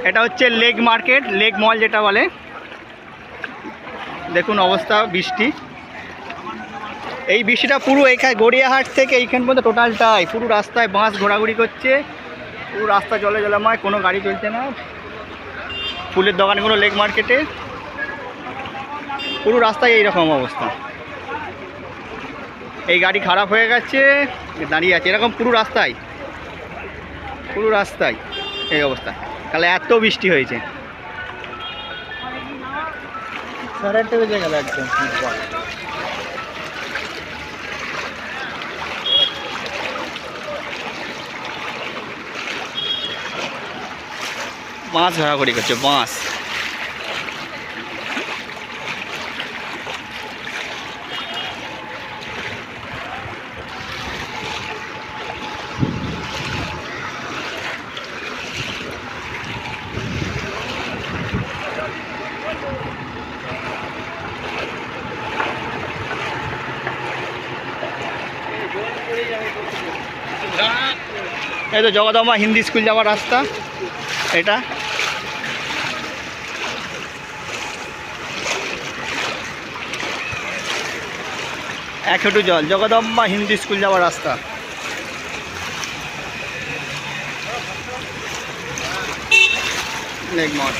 এটা হচ্ছে lake market, lake মল যেটা বলে। দেখুন অবস্থা, বৃষ্টি, এই বৃষ্টিটা পুরো এখানে গড়িয়াহাট থেকে এইখান পর্যন্ত টোটালটাই পুরো রাস্তায় বাস ঘোরাঘুরি করছে, পুরো রাস্তা জলে জলাময়, কোনো গাড়ি চলছে না। ফুলের দোকানগুলো লেক মার্কেটে, পুরো রাস্তায় এইরকম অবস্থা। এই গাড়ি খারাপ হয়ে গেছে, দাঁড়িয়ে আছে এরকম পুরো রাস্তায়, পুরো রাস্তায় এই অবস্থা। তাহলে এত বৃষ্টি হয়েছে, সাড়ে 8টা বেজে গেল একদম। বাঁশ ঘোরাঘুরি করছে, বাঁশ। এই তো জগদম্বা হিন্দি স্কুল যাওয়ার রাস্তা এটা। এক হাঁটু জল, জগদম্বা হিন্দি স্কুল যাওয়ার রাস্তা। লেক মাঠ।